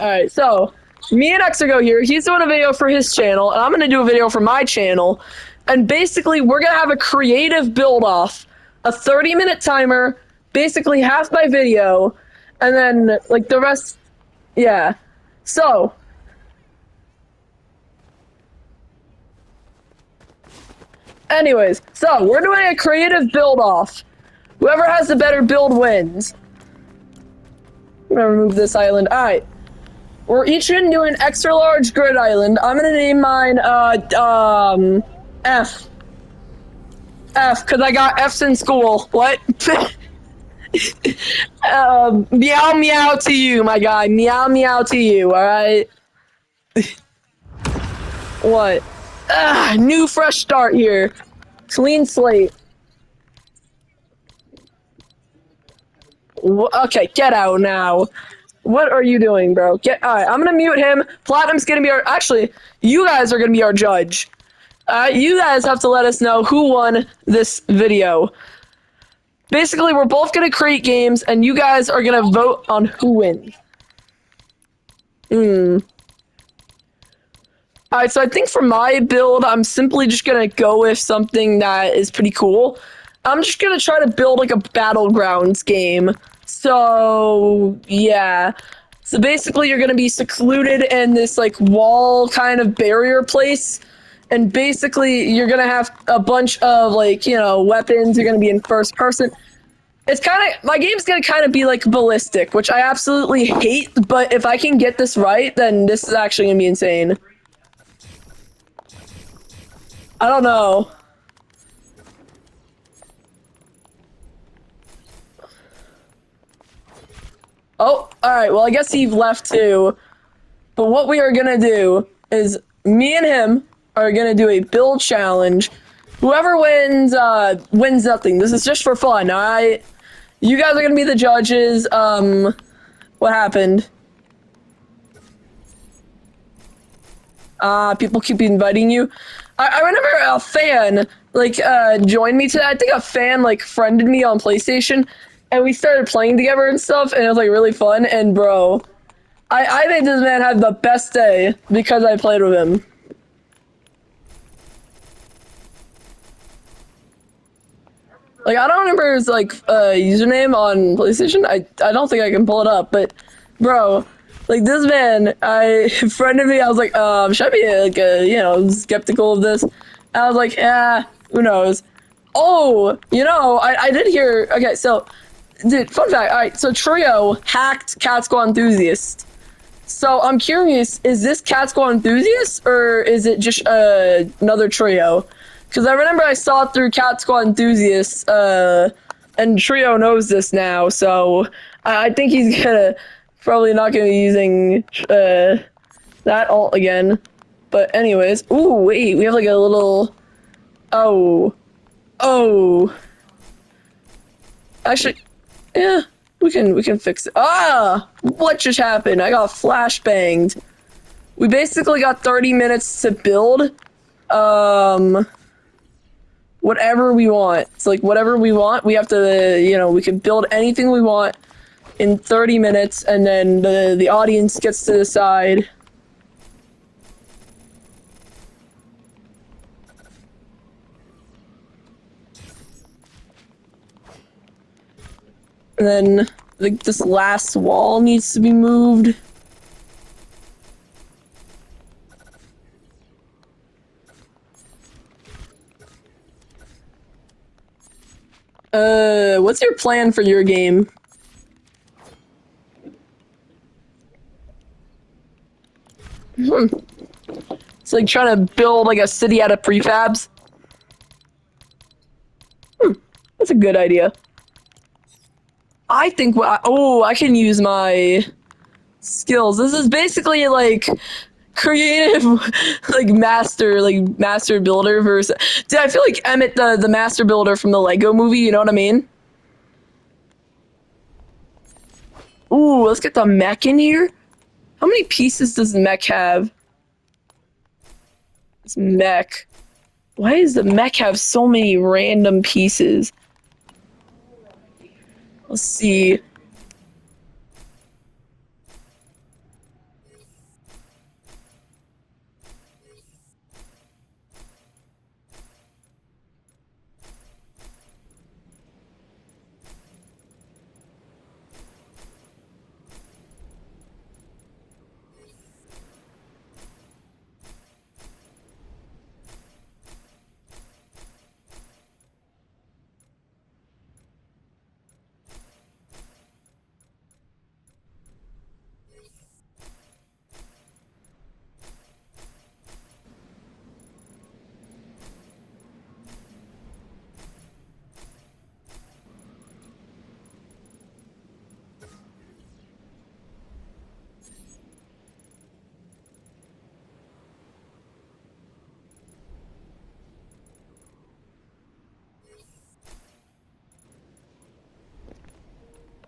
Alright, so me and Exergo here, he's doing a video for his channel, and I'm gonna do a video for my channel. And basically, we're gonna have a creative build-off, a 30-minute timer, basically half my video, and then, like, the rest, yeah. So, anyways, so we're doing a creative build-off. Whoever has the better build wins. I'm gonna remove this island. Alright. We're each gonna do an extra large grid island. I'm gonna name mine, F. F, because I got F's in school. What? Meow meow to you, my guy. Meow meow to you, alright? What? New fresh start here. Clean slate. Okay, get out now. What are you doing, bro? Alright, I'm gonna mute him. Platinum's gonna be our... Actually, you guys are gonna be our judge. You guys have to let us know who won this video. Basically, we're both gonna create games, and you guys are gonna vote on who wins. Alright, so I think for my build, I'm simply just gonna go with something that is pretty cool. I'm just gonna try to build, like, a Battlegrounds game. So, yeah. So basically, you're gonna be secluded in this, like, wall kind of barrier place. And basically, you're gonna have a bunch of, like, you know, weapons. You're gonna be in first person. It's kind of... My game's gonna kind of be, like, ballistic, which I absolutely hate. But if I can get this right, then this is actually gonna be insane. I don't know. Oh, alright, well, I guess he left too. But what we are gonna do is me and him are gonna do a build challenge. Whoever wins, wins nothing. This is just for fun, alright? You guys are gonna be the judges. What happened? People keep inviting you. I remember a fan, like, joined me today. I think a fan, like, friended me on PlayStation. And we started playing together and stuff, and it was, like, really fun. And, bro, I think this man had the best day because I played with him. Like, I don't remember his, like, username on PlayStation. I don't think I can pull it up, but, bro, like, this man, friended me. I was like, should I be, like, you know, skeptical of this? And I was like, yeah, who knows? Oh, you know, I did hear, okay, so... Dude, fun fact, alright, so Trio hacked Cat Squad Enthusiast. So I'm curious, is this Cat Squad Enthusiast, or is it just another Trio? Because I remember I saw it through Cat Squad Enthusiast, and Trio knows this now, so I think he's probably not gonna be using that alt again. But anyways, ooh, wait, we have like a little... Oh. Actually... Yeah, we can fix it. What just happened? I got flashbanged. We basically got 30 minutes to build, whatever we want. It's like whatever we want, we have to, you know, we can build anything we want in 30 minutes, and then the audience gets to decide. And then, like, this last wall needs to be moved. What's your plan for your game? It's like trying to build, like, a city out of prefabs. That's a good idea. I think I can use my skills. This is basically like creative, like master builder versus. Dude, I feel like Emmett, the master builder from the Lego movie. You know what I mean? Ooh, let's get the mech in here. How many pieces does the mech have? This mech. Why does the mech have so many random pieces? Let's see.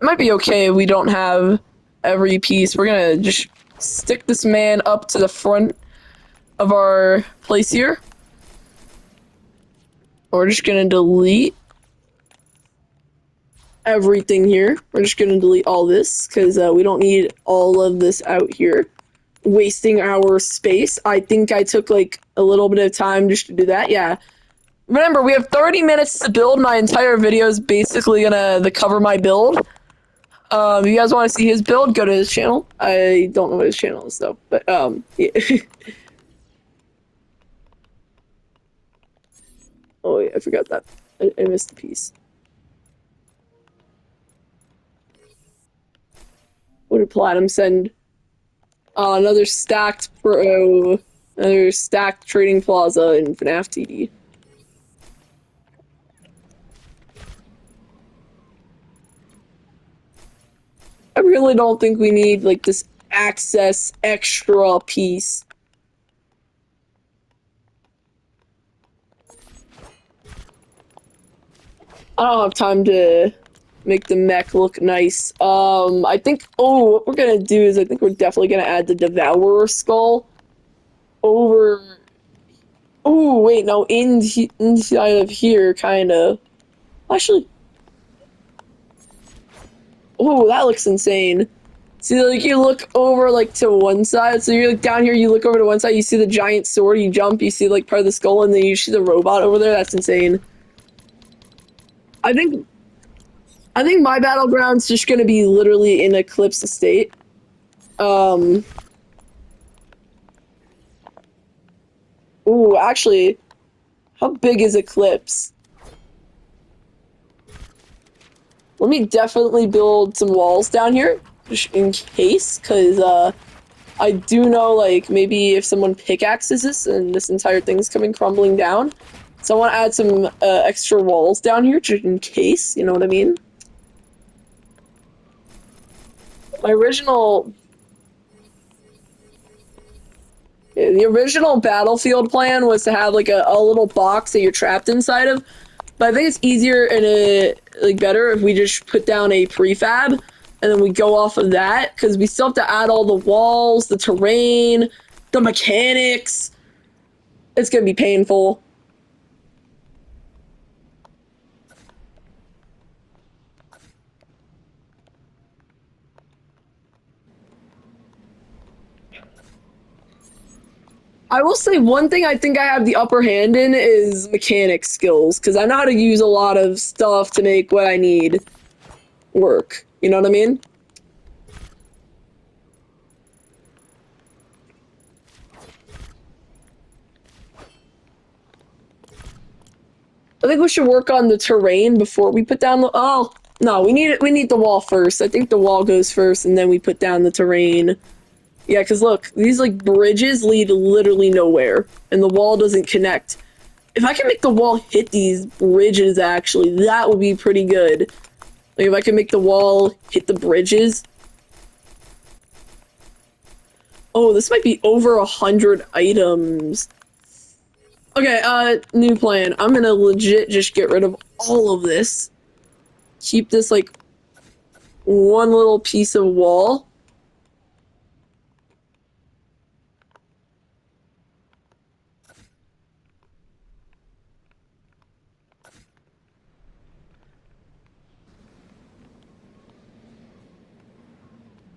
might be okay if we don't have every piece. We're gonna just stick this man up to the front of our place here. We're just gonna delete everything here. We're just gonna delete all this because we don't need all of this out here, wasting our space. I think I took like a little bit of time just to do that. Yeah. Remember, we have 30 minutes to build. My entire video is basically gonna cover my build. If you guys want to see his build, go to his channel. I don't know what his channel is though, but yeah. Oh wait, I forgot that. I missed a piece. What did Platinum send? Another stacked another stacked trading plaza in FNAF TD. I really don't think we need like this access extra piece. I don't have time to make the mech look nice. I think, what we're gonna do is I think we're definitely gonna add the Devourer skull over. Oh, wait, no, inside of here, kind of. Actually, oh, that looks insane. See, like, you look over, like, to one side, so you're, like, down here, you look over to one side, you see the giant sword, you jump, you see, like, part of the skull, and then you see the robot over there. That's insane. I think my battleground's just gonna be literally in Eclipse Estate. Ooh, actually, how big is Eclipse? Let me definitely build some walls down here, just in case, because, I do know, like, maybe if someone pickaxes this and this entire thing's coming crumbling down. So I want to add some, extra walls down here, just in case, you know what I mean? My original... The original Battlefield plan was to have, like, a little box that you're trapped inside of. But I think it's easier and, like, better if we just put down a prefab and then we go off of that, because we still have to add all the walls, the terrain, the mechanics. It's gonna be painful. I will say one thing I think I have the upper hand in is mechanic skills, because I know how to use a lot of stuff to make what I need work. You know what I mean? I think we should work on the terrain before we put down the... Oh, no, we need the wall first. I think the wall goes first, and then we put down the terrain. Yeah, because look, these, like, bridges lead literally nowhere, and the wall doesn't connect. If I can make the wall hit these bridges, actually, that would be pretty good. Like, if I can make the wall hit the bridges. Oh, this might be over 100 items. Okay, new plan. I'm gonna legit just get rid of all of this. Keep this, like, one little piece of wall.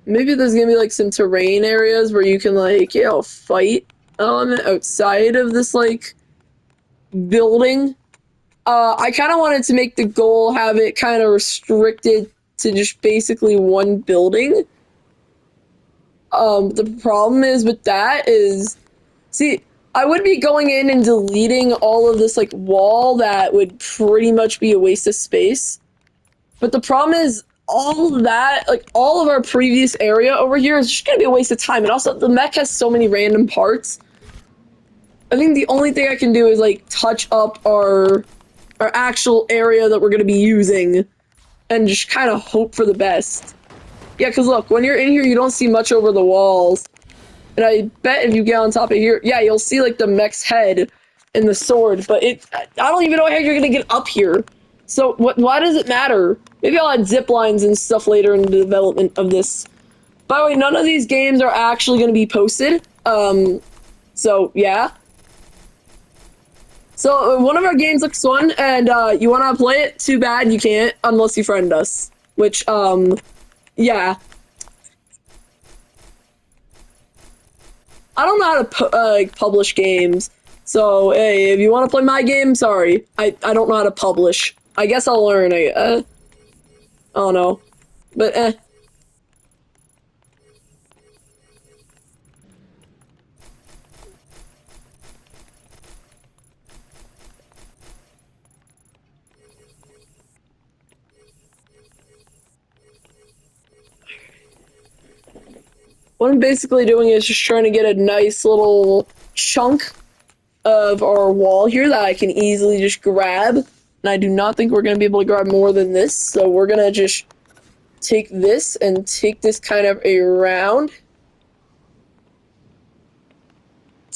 Maybe there's gonna be, like, some terrain areas where you can, like, you know, fight element outside of this, like, building. I kind of wanted to make the goal have it kind of restricted to just basically one building. The problem is with that is, see, I would be going in and deleting all of this, like, wall that would pretty much be a waste of space. But the problem is, all of that, like, all of our previous area over here is just gonna be a waste of time. And also, the mech has so many random parts. I think the only thing I can do is, like, touch up our actual area that we're gonna be using and just kind of hope for the best. Yeah, because look, when you're in here, you don't see much over the walls. And I bet if you get on top of here, yeah, you'll see, like, the mech's head and the sword, but I don't even know how you're gonna get up here. So why does it matter? Maybe I'll add zip lines and stuff later in the development of this. By the way, none of these games are actually going to be posted. So yeah. So one of our games looks fun, and you want to play it? Too bad you can't unless you friend us. Which yeah. I don't know how to publish games. So hey, if you want to play my game, sorry, I don't know how to publish. I guess I'll learn. I don't know, but what I'm basically doing is just trying to get a nice little chunk of our wall here that I can easily just grab. And I do not think we're going to be able to grab more than this. So we're going to just take this and take this kind of around.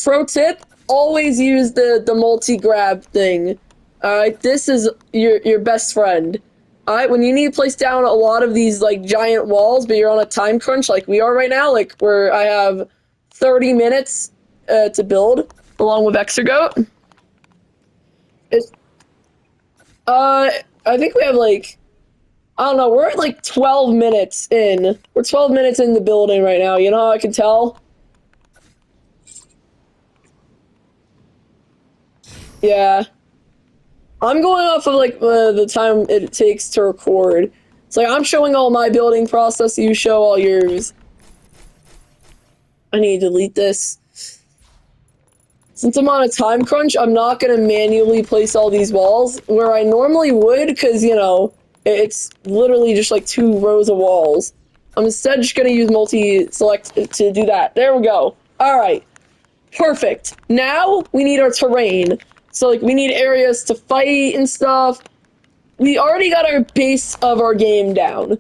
Pro tip, always use the multi-grab thing. Alright, this is your best friend. Alright, when you need to place down a lot of these like giant walls, but you're on a time crunch like we are right now, like where I have 30 minutes to build along with Exergoat. It's, I think we have like, I don't know, we're at like 12 minutes in. We're 12 minutes in the building right now, you know how I can tell? Yeah. I'm going off of like the time it takes to record. It's like I'm showing all my building process, you show all yours. I need to delete this. Since I'm on a time crunch, I'm not going to manually place all these walls where I normally would because, you know, it's literally just like 2 rows of walls. I'm instead just going to use multi-select to do that. There we go. All right. Perfect. Now we need our terrain. So, like, we need areas to fight and stuff. We already got our base of our game down.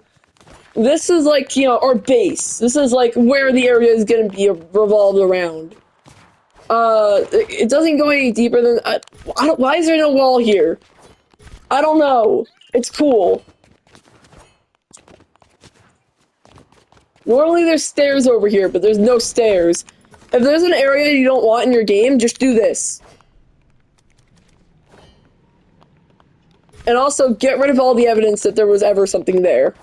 This is, like, you know, our base. This is, like, where the area is going to be revolved around. It doesn't go any deeper than... why is there no wall here? I don't know. It's cool. Normally there's stairs over here, but there's no stairs. If there's an area you don't want in your game, just do this. And also, get rid of all the evidence that there was ever something there.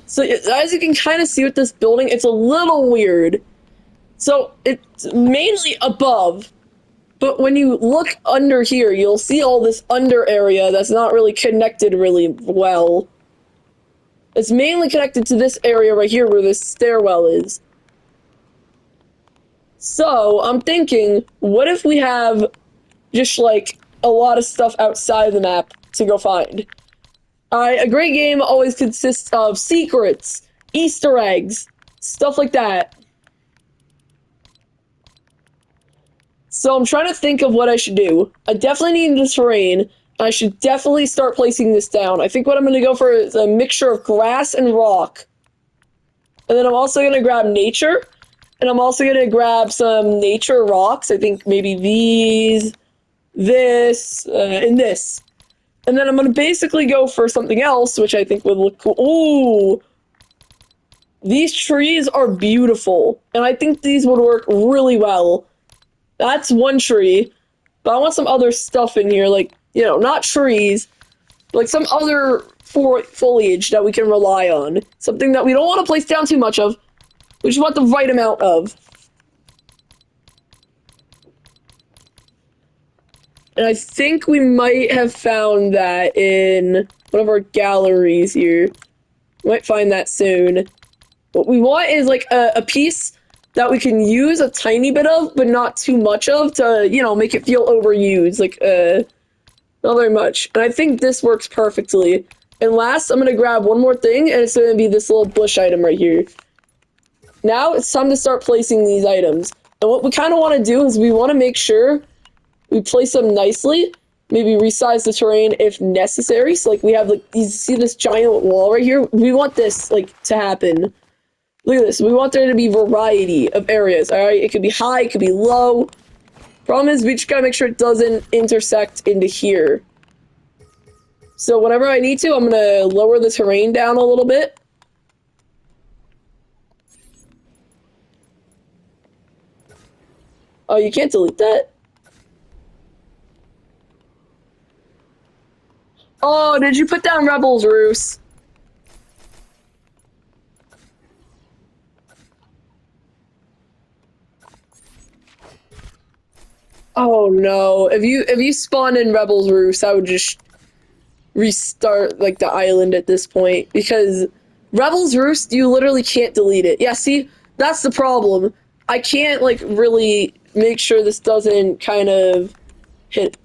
So, as you can kind of see with this building, it's a little weird. So, it's mainly above. But when you look under here, you'll see all this under area that's not really connected really well. It's mainly connected to this area right here where this stairwell is. So, I'm thinking, what if we have just, like, a lot of stuff outside of the map to go find? A great game always consists of secrets, Easter eggs, stuff like that. So I'm trying to think of what I should do. I definitely need the terrain. I should definitely start placing this down. I think what I'm going to go for is a mixture of grass and rock. And then I'm also going to grab nature. And I'm also going to grab some nature rocks. I think maybe these, this, and this. And then I'm going to basically go for something else, which I think would look cool. Ooh! These trees are beautiful. And I think these would work really well. That's one tree. But I want some other stuff in here, like, you know, not trees. Like some other foliage that we can rely on. Something that we don't want to place down too much of. We just want the right amount of. And I think we might have found that in one of our galleries here. We might find that soon. What we want is like a piece that we can use a tiny bit of, but not too much of to, you know, make it feel overused. Like, not very much. And I think this works perfectly. And last, I'm going to grab one more thing, and it's going to be this little bush item right here. Now it's time to start placing these items. And what we kind of want to do is we want to make sure we place them nicely, maybe resize the terrain if necessary. So, like, we have, like, you see this giant wall right here? We want this, like, to happen. Look at this. We want there to be variety of areas, all right? It could be high, it could be low. Problem is, we just gotta make sure it doesn't intersect into here. So whenever I need to, I'm gonna lower the terrain down a little bit. Oh, you can't delete that? Oh, did you put down Rebel's Roost? Oh no. If you spawned in Rebel's Roost, I would just restart like the island at this point because Rebel's Roost, you literally can't delete it. Yeah, see, that's the problem. I can't like really make sure this doesn't kind of hit.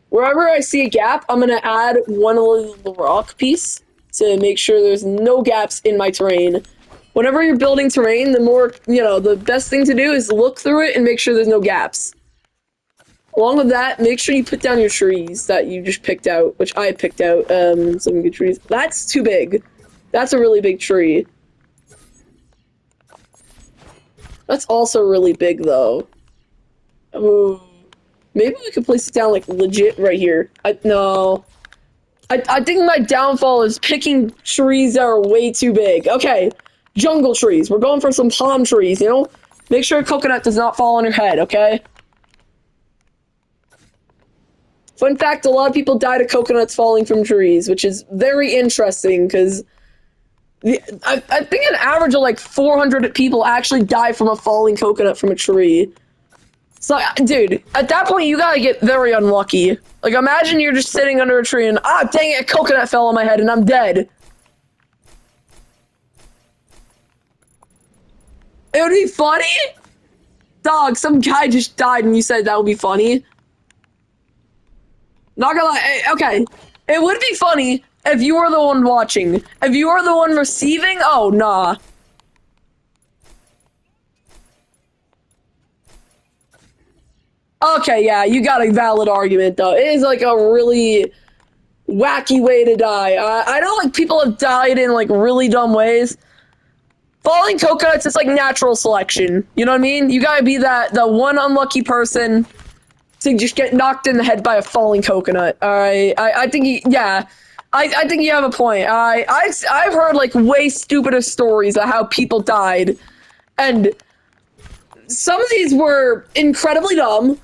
Wherever I see a gap, I'm gonna add one little rock piece to make sure there's no gaps in my terrain. Whenever you're building terrain, the more, the best thing to do is look through it and make sure there's no gaps. Along with that, make sure you put down your trees that you just picked out, which I picked out, some good trees. That's too big. That's a really big tree. That's also really big, though. Oh, maybe we could place it down, like, legit right here. No. I think my downfall is picking trees that are way too big. Okay, jungle trees. We're going for some palm trees, Make sure a coconut does not fall on your head, okay? Fun fact, a lot of people died of coconuts falling from trees, which is very interesting, because I think an average of like 400 people actually die from a falling coconut from a tree. So, dude, at that point, you gotta get very unlucky. Like, imagine you're just sitting under a tree and, dang it, a coconut fell on my head and I'm dead. It would be funny? Dog, some guy just died and you said that would be funny. Not gonna lie, okay. It would be funny if you were the one watching. If you were the one receiving, oh, nah. Okay, yeah, you got a valid argument, though. It is, like, a really wacky way to die. I know, like, people have died in, like, really dumb ways. Falling coconuts is, like, natural selection. You know what I mean? You gotta be the one unlucky person to just get knocked in the head by a falling coconut. I think, yeah. I think you have a point. I've heard, like, way stupider stories of how people died. And some of these were incredibly dumb.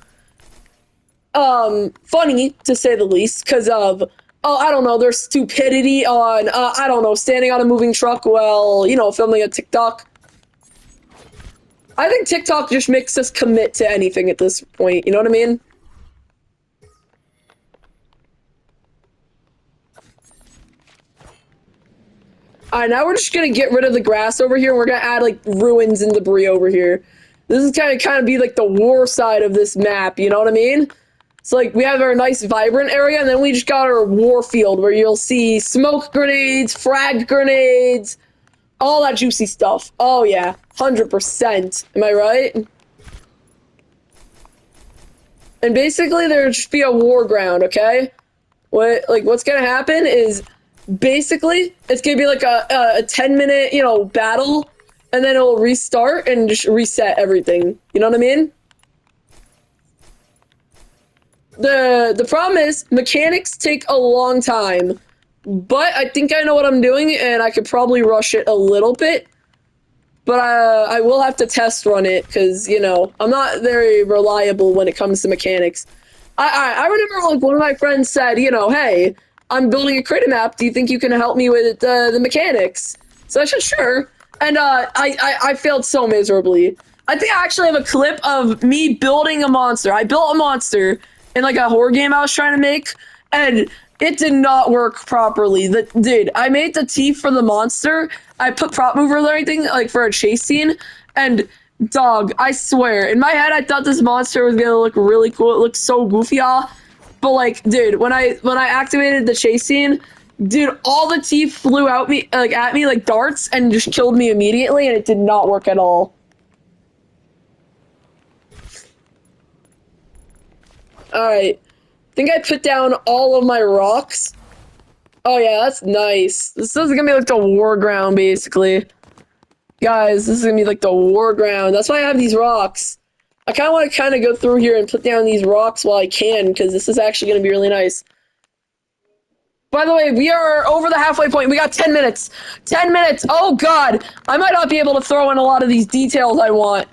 Funny, to say the least, because of, I don't know, their stupidity on, I don't know, standing on a moving truck while, filming a TikTok. I think TikTok just makes us commit to anything at this point, you know what I mean? Alright, now we're just gonna get rid of the grass over here, and we're gonna add, like, ruins and debris over here. This is kind of be, like, the war side of this map, you know what I mean? So, like, we have our nice vibrant area, and then we just got our war field where you'll see smoke grenades, frag grenades, all that juicy stuff. Oh, yeah. 100%. Am I right? And basically, there'll just be a war ground, okay? What's gonna happen is, basically, it's gonna be like a 10-minute, battle, and then it'll restart and just reset everything. You know what I mean? The problem is, mechanics take a long time, but I think I know what I'm doing, and I could probably rush it a little bit, but I will have to test run it, because, I'm not very reliable when it comes to mechanics. I remember, like, one of my friends said, hey, I'm building a creative map, do you think you can help me with the mechanics? So I said, sure, and I failed so miserably. I think I actually have a clip of me building a monster. I built a monster in, like, a horror game I was trying to make, and it did not work properly. Dude, I made the teeth for the monster, I put prop movers and everything, like, for a chase scene, and dog, I swear, in my head I thought this monster was gonna look really cool. It looked so goofy, but, like, dude, when I activated the chase scene, dude, all the teeth flew at me like darts and just killed me immediately, and it did not work at all. Alright. I think I put down all of my rocks. Oh yeah, that's nice. This is gonna be like the war ground, basically. Guys, this is gonna be like the war ground. That's why I have these rocks. I kind of want to go through here and put down these rocks while I can, because this is actually going to be really nice. By the way, we are over the halfway point. We got 10 minutes. 10 minutes. Oh, God. I might not be able to throw in a lot of these details I want.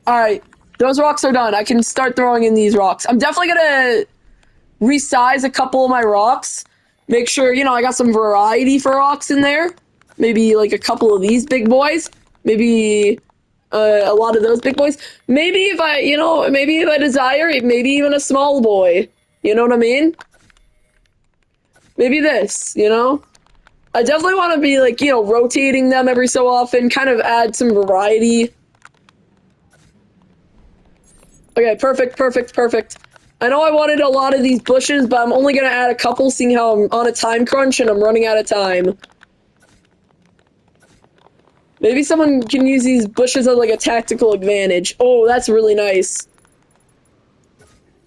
All right. Those rocks are done. I can start throwing in these rocks. I'm definitely going to resize a couple of my rocks. Make sure, you know, I got some variety for rocks in there. Maybe like a couple of these big boys. Maybe a lot of those big boys. Maybe if I, you know, maybe if I desire, maybe even a small boy. You know what I mean? Maybe this, you know? I definitely want to be like, you know, rotating them every so often, kind of add some variety. Okay, perfect, perfect, perfect. I know I wanted a lot of these bushes, but I'm only going to add a couple, seeing how I'm on a time crunch and I'm running out of time. Maybe someone can use these bushes as like a tactical advantage. Oh, that's really nice.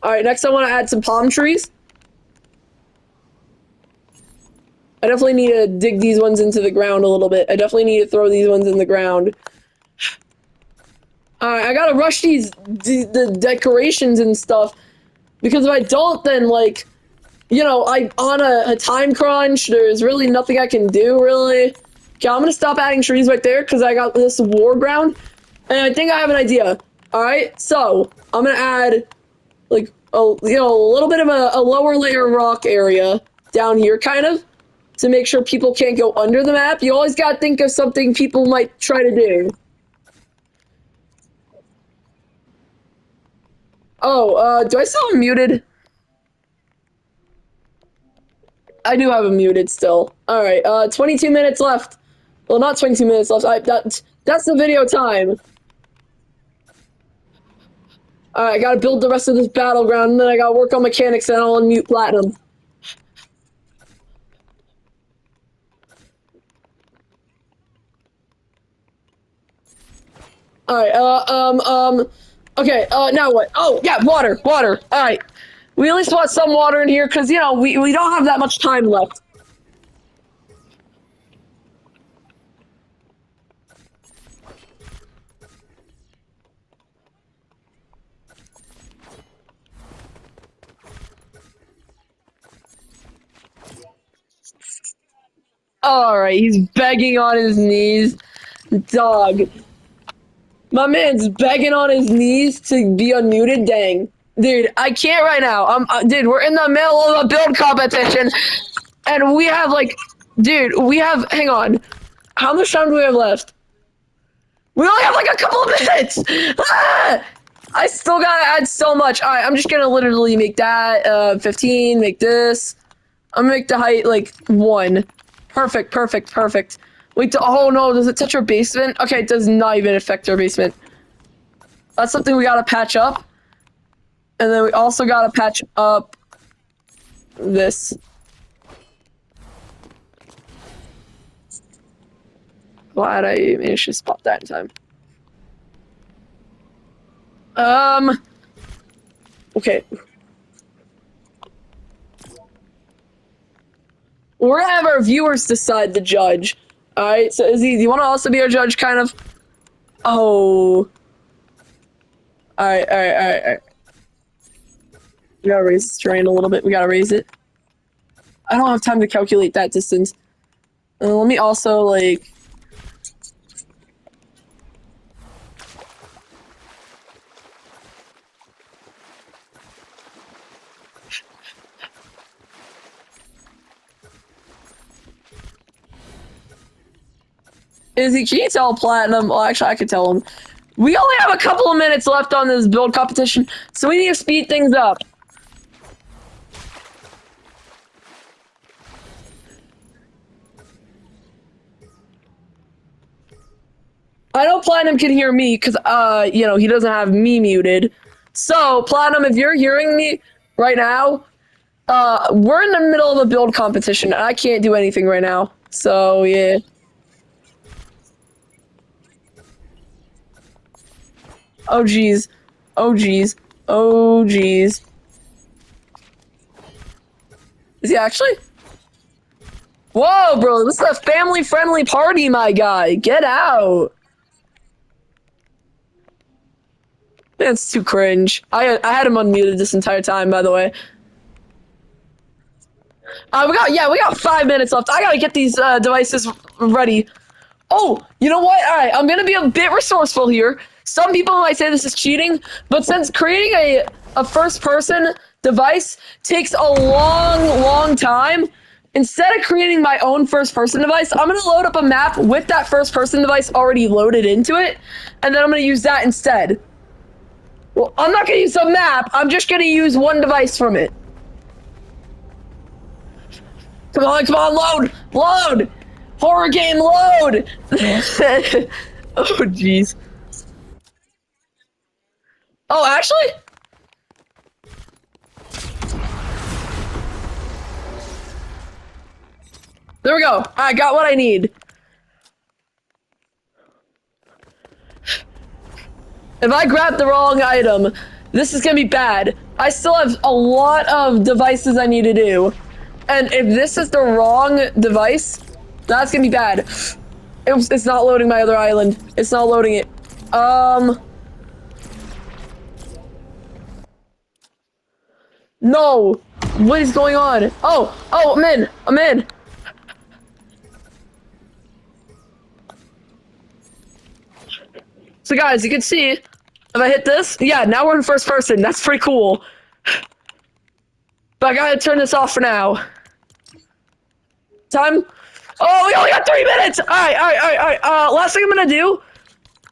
All right, next I want to add some palm trees. I definitely need to dig these ones into the ground a little bit. I definitely need to throw these ones in the ground. All right, I gotta rush the decorations and stuff, because if I don't, then like, you know, I on a time crunch. There's really nothing I can do, really. Okay, I'm gonna stop adding trees right there because I got this war ground, and I think I have an idea. All right, so I'm gonna add like a little bit of a lower layer rock area down here, kind of, to make sure people can't go under the map. You always gotta think of something people might try to do. Oh, do I still have muted? I do have him muted still. All right, 22 minutes left. Well, not 22 minutes left. That's the video time. All right, I gotta build the rest of this battleground, and then I gotta work on mechanics, and I'll unmute platinum. All right. Okay. Now what? Oh, yeah, water, water. All right. We at least want some water in here, because you know we don't have that much time left. All right, he's begging on his knees. Dog. My man's begging on his knees to be unmuted. Dang. Dude, I can't right now. Dude, we're in the middle of a build competition, and we have like, dude, we have. Hang on, how much time do we have left? We only have like a couple of minutes. Ah! I still gotta add so much. All right, I'm just gonna literally make that 15. Make this. I'm gonna make the height like 1. Perfect, perfect, perfect. Wait, oh no, does it touch our basement? Okay, it does not even affect our basement. That's something we gotta patch up. And then we also gotta patch up this. Glad I managed to spot that in time. Okay. We're gonna have our viewers decide the judge. Alright, so Izzy, do you wanna also be our judge, kind of? Oh. Alright, alright, alright, alright. We gotta raise this terrain a little bit. We gotta raise it. I don't have time to calculate that distance. Let me also, like... Izzy, can you tell Platinum? Well, actually, I could tell him. We only have a couple of minutes left on this build competition, so we need to speed things up. I know Platinum can hear me because, you know, he doesn't have me muted. So, Platinum, if you're hearing me right now, we're in the middle of a build competition, and I can't do anything right now. So, yeah. Oh, geez. Oh, geez. Oh, geez. Is he actually? Whoa, bro, this is a family-friendly party, my guy. Get out. That's too cringe. I had him unmuted this entire time, by the way. We got 5 minutes left. I gotta get these devices ready. Oh, you know what? All right, I'm gonna be a bit resourceful here. Some people might say this is cheating, but since creating a first-person device takes a long time, instead of creating my own first-person device, I'm gonna load up a map with that first-person device already loaded into it, and then I'm gonna use that instead. Well, I'm not gonna use a map. I'm just gonna use one device from it. Come on, load! Horror game, load! Oh, jeez. Oh, actually? There we go. I got what I need. If I grab the wrong item, this is gonna be bad. I still have a lot of devices I need to do. And if this is the wrong device, that's gonna be bad. It's not loading my other island. It's not loading it. No. What is going on? Oh, I'm in. So guys, you can see, if I hit this, yeah, now we're in first person. That's pretty cool. But I gotta turn this off for now. Time. Oh, we only got 3 minutes. All right. Last thing I'm gonna do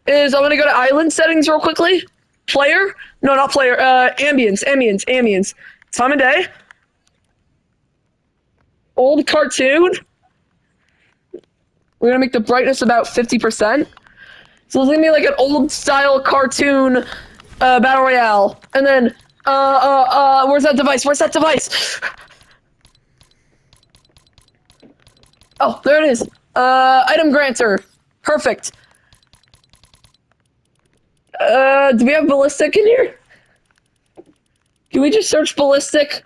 is I'm gonna go to island settings real quickly. Player? No, not player. Ambience. Time of day. Old cartoon. We're gonna make the brightness about 50%. So it's gonna be like an old style cartoon battle royale. And then where's that device? Oh, there it is. Item granter. Perfect. Do we have ballistic in here? Can we just search ballistic?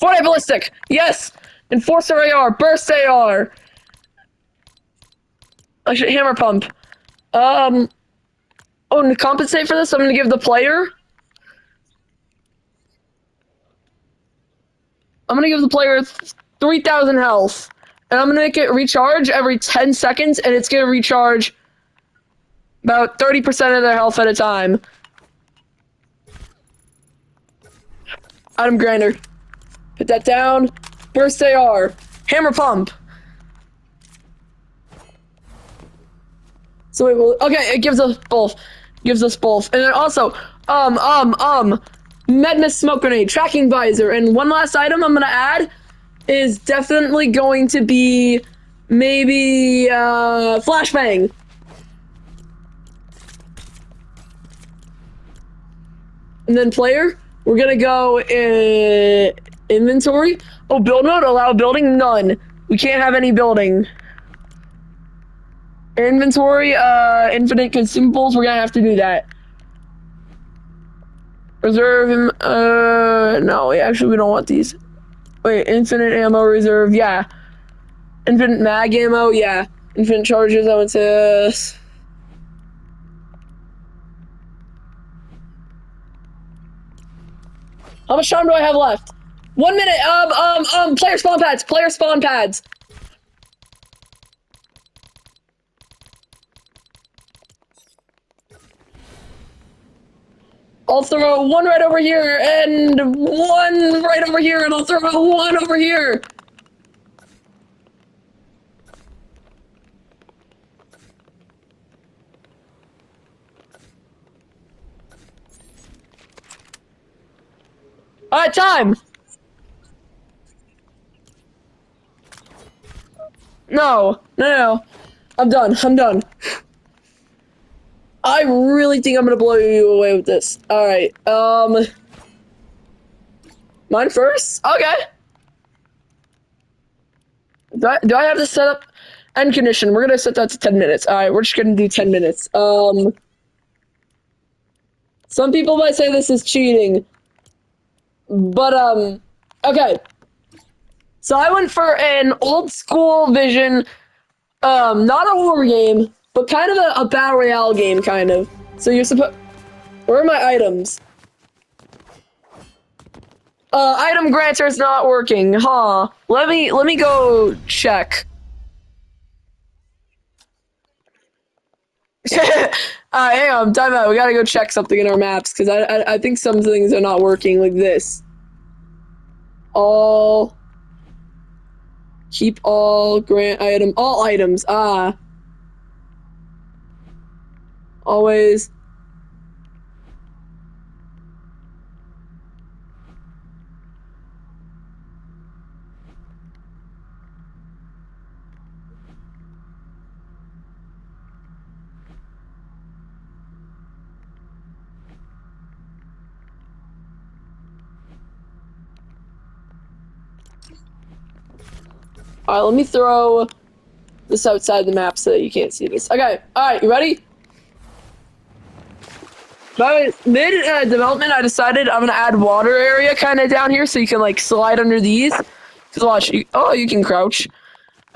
Fortnite ballistic. Yes. Enforcer AR. Burst AR. Actually, hammer pump. Oh, and to compensate for this, I'm gonna give the player. I'm gonna give the player 3,000 health, and I'm gonna make it recharge every 10 seconds, and it's gonna recharge about 30% of their health at a time. Item grinder. Put that down. Burst AR. Hammer pump. So okay, it gives us both. And then also, Medmus smoke grenade, tracking visor, and one last item I'm gonna add is definitely going to be maybe flashbang. And then player, we're gonna go inventory. Oh, build mode, allow building, none. We can't have any building. Inventory, infinite consumables, we're gonna have to do that. Reserve, no, actually we don't want these. Wait, infinite ammo reserve, yeah. Infinite mag ammo, yeah. Infinite charges, I would say. How much time do I have left? 1 minute, player spawn pads. I'll throw one right over here, and one right over here, and I'll throw one over here. All right, time. No. I'm done. I really think I'm gonna blow you away with this. All right. Mine first? Okay. Do I have this set up? End condition. We're gonna set that to 10 minutes. All right, we're just gonna do 10 minutes. Some people might say this is cheating, but okay. So I went for an old school vision, not a horror game, but kind of a battle royale game, kind of. So you're supposed. Where are my items? Item granter's not working, huh? Let me go check. Hang on, time out. We gotta go check something in our maps because I think some things are not working like this. All keep all grant item all items. Always. All right, let me throw this outside the map so that you can't see this. Okay, all right, you ready? By mid development, I decided I'm gonna add water area kind of down here so you can like slide under these. Cause watch, you can crouch,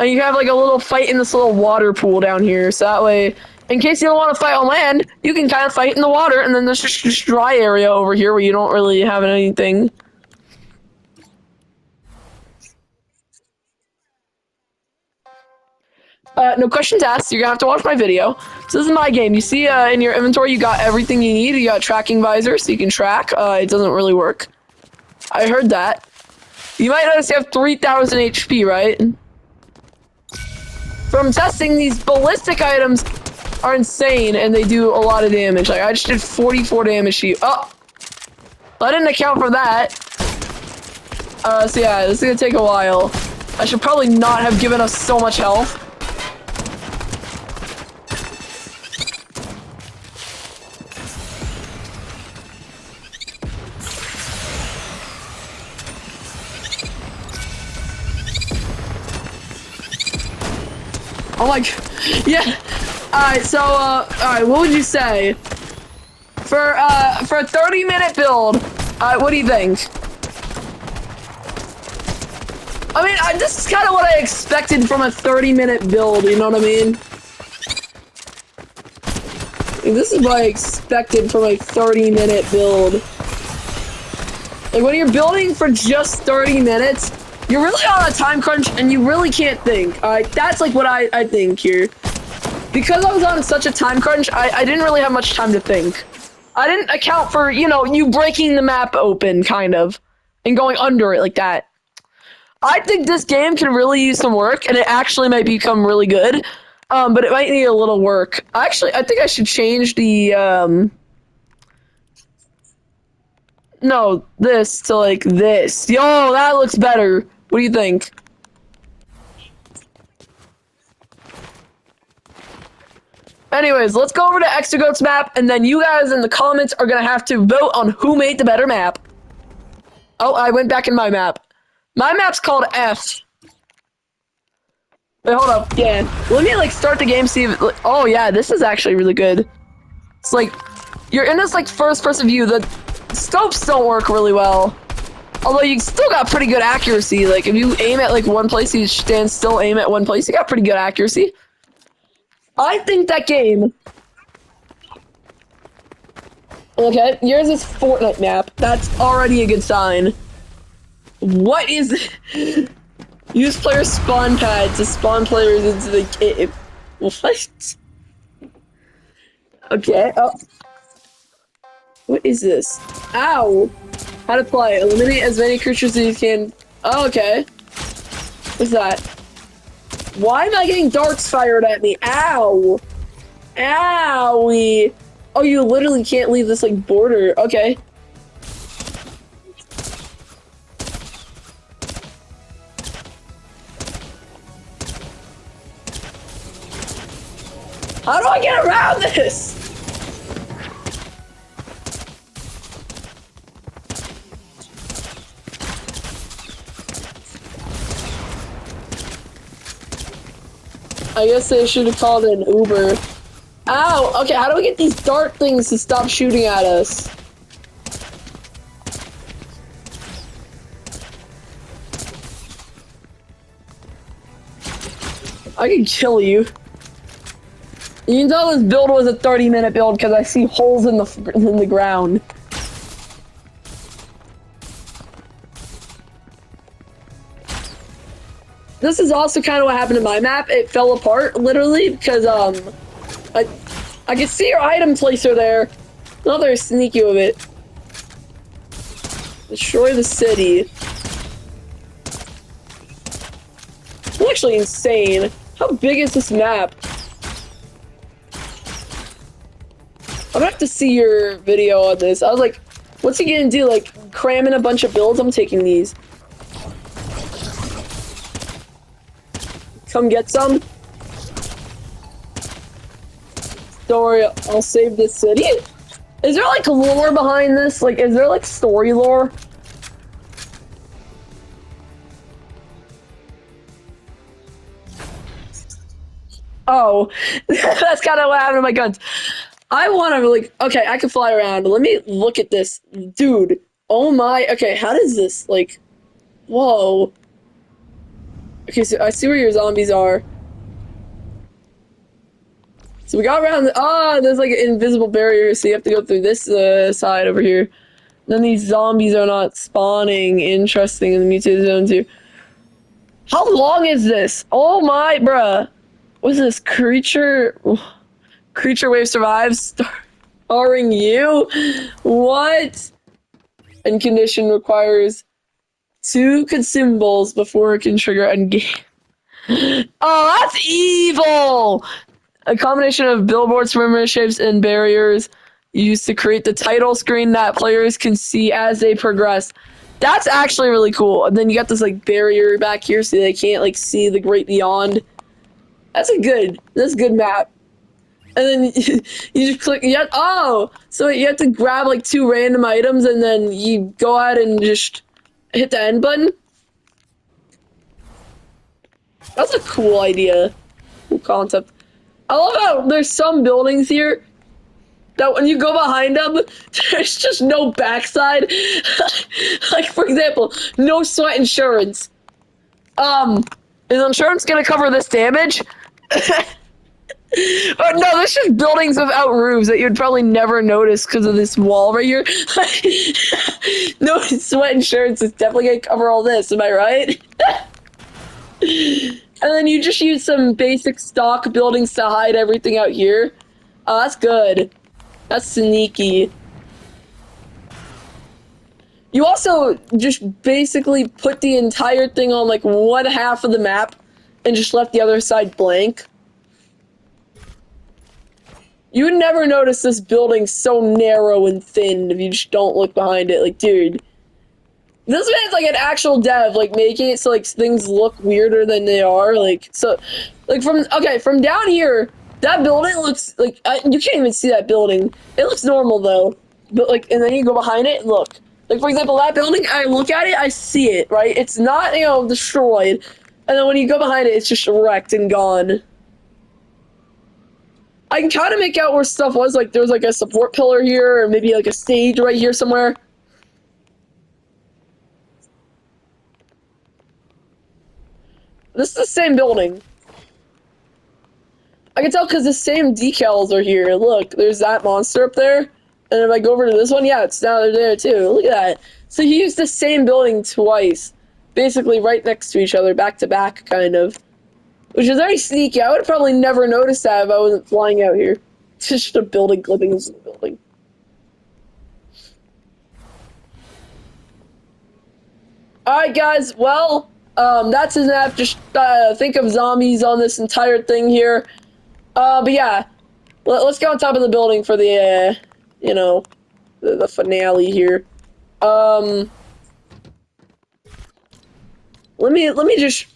and you have like a little fight in this little water pool down here. So that way, in case you don't want to fight on land, you can kind of fight in the water, and then there's just dry area over here where you don't really have anything. No questions asked. You're gonna have to watch my video. So this is my game. You see in your inventory, you got everything you need. You got tracking visor, so you can track. It doesn't really work. I heard that. You might notice you have 3,000 HP, right? From testing, these ballistic items are insane, and they do a lot of damage. Like, I just did 44 damage to you. Oh! I didn't account for that. So yeah, this is gonna take a while. I should probably not have given us so much health. Oh my god. Yeah. Alright, so alright, what would you say? For a 30-minute build, what do you think? I mean, this is kind of what I expected from a 30-minute build, you know what I mean? This is what I expected from a 30-minute build. Like, when you're building for just 30 minutes, you're really on a time crunch, and you really can't think. Alright, that's like what I think here. Because I was on such a time crunch, I didn't really have much time to think. I didn't account for, you know, you breaking the map open, kind of, and going under it like that. I think this game can really use some work, and it actually might become really good, but it might need a little work. Actually, I think I should change the, no, this to, like, this. Yo, that looks better. What do you think? Anyways, let's go over to Extra Goat's map, and then you guys in the comments are gonna have to vote on who made the better map. Oh, I went back in my map. My map's called F. Wait, hold up. Yeah. Let me, like, start the game, see if... Oh, yeah, this is actually really good. It's like, you're in this, like, first-person view. The scopes don't work really well. Although you still got pretty good accuracy. Like, if you aim at, like, one place, you stand still, aim at one place, you got pretty good accuracy. I think that game... Okay, yours is Fortnite map. That's already a good sign. What is it? Use player spawn pad to spawn players into the game. What? Okay, oh. What is this? Ow! How to play. Eliminate as many creatures as you can. Oh, okay. What's that? Why am I getting darts fired at me? Ow! Owie! Oh, you literally can't leave this, like, border. Okay. How do I get around this? I guess they should have called it an Uber. Ow! Okay, how do we get these dart things to stop shooting at us? I can kill you. You can tell this build was a 30-minute build because I see holes in the ground. This is also kind of what happened to my map. It fell apart literally because I can see your item placer there. Not very sneaky with it. Destroy the city. It's actually insane. How big is this map? I'm gonna have to see your video on this. I was like, what's he gonna do? Like, cram in a bunch of builds? I'm taking these. Come get some. Don't worry, I'll save this city. Is there like lore behind this? Like, is there like story lore? Oh, that's kind of what happened to my guns. I want to like, okay, I can fly around. Let me look at this, dude. Oh my, okay, how does this like, whoa. Okay, so I see where your zombies are. So we got around, there's like an invisible barrier, so you have to go through this side over here. Then these zombies are not spawning. Interesting in the mutated zone too. How long is this? Oh my, bruh. What's this? Creature wave survives starring you? What? And condition requires 2 consumables before it can trigger endgame. Oh, that's evil! A combination of billboards, perimeter shapes, and barriers used to create the title screen that players can see as they progress. That's actually really cool. And then you got this like barrier back here so they can't like see the great beyond. That's a good map. And then you just click, so you have to grab like 2 random items and then you go ahead and just hit the end button. That's a cool idea. Cool concept. I love how there's some buildings here that when you go behind them, there's just no backside. Like, for example, no sweat insurance. Is insurance gonna cover this damage? Oh, no, there's just buildings without roofs that you'd probably never notice because of this wall right here. No sweat insurance is definitely gonna cover all this, am I right? And then you just use some basic stock buildings to hide everything out here. Oh, that's good. That's sneaky. You also just basically put the entire thing on like one half of the map and just left the other side blank. You would never notice this building so narrow and thin if you just don't look behind it. Like, dude, this man's like an actual dev, like making it so like things look weirder than they are. Like, so, like from down here, that building looks like you can't even see that building. It looks normal though, but like, and then you go behind it and look. Like for example, that building, I look at it, I see it, right? It's not destroyed, and then when you go behind it, it's just wrecked and gone. I can kind of make out where stuff was. Like there's like a support pillar here, or maybe like a stage right here somewhere. This is the same building. I can tell because the same decals are here. Look, there's that monster up there. And if I go over to this one, yeah, it's now there too. Look at that. So he used the same building twice. Basically right next to each other, back to back, kind of. Which is very sneaky. I would probably never notice that if I wasn't flying out here. It's just a building clipping into the building. Alright guys, well, that's his map. Just think of zombies on this entire thing here. But yeah, let's go on top of the building for the, the finale here. Let me just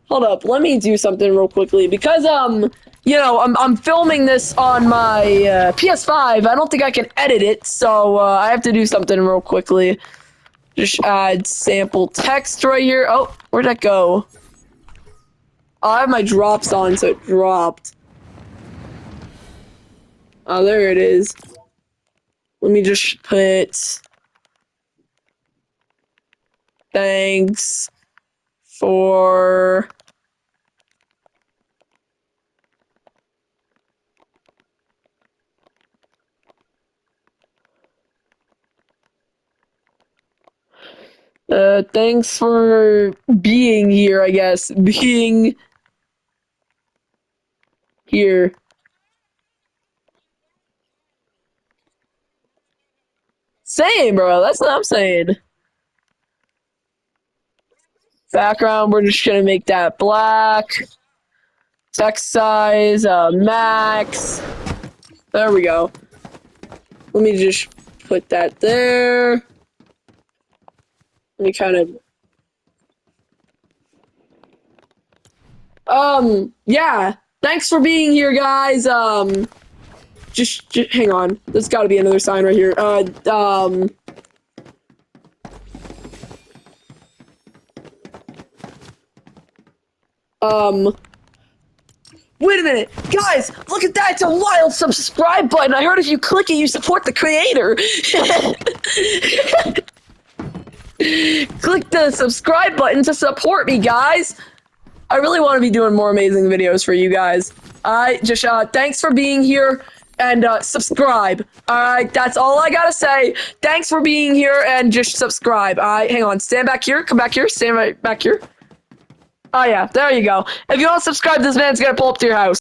hold up. Let me do something real quickly because I'm filming this on my PS5. I don't think I can edit it, so I have to do something real quickly. Just add sample text right here. Oh, where'd that go? Oh, I have my drops on, so it dropped. Oh, there it is. Let me just put thanks for Thanks for being here, I guess. Being here. Same, bro. That's what I'm saying. Background, we're just gonna make that black. Text size, max. There we go. Let me just put that there. Let me kind of. Yeah. Thanks for being here, guys. Just hang on. There's got to be another sign right here. Um. Wait a minute, guys! Look at that! It's a wild subscribe button. I heard if you click it, you support the creator. Click the subscribe button to support me, guys. I really want to be doing more amazing videos for you guys. I just thanks for being here and subscribe. All right, that's all I gotta say. Thanks for being here and just subscribe. Hang on, stand back here, come back here, stand right back here. Oh yeah, there you go. If you want to subscribe, this man's gonna pull up to your house.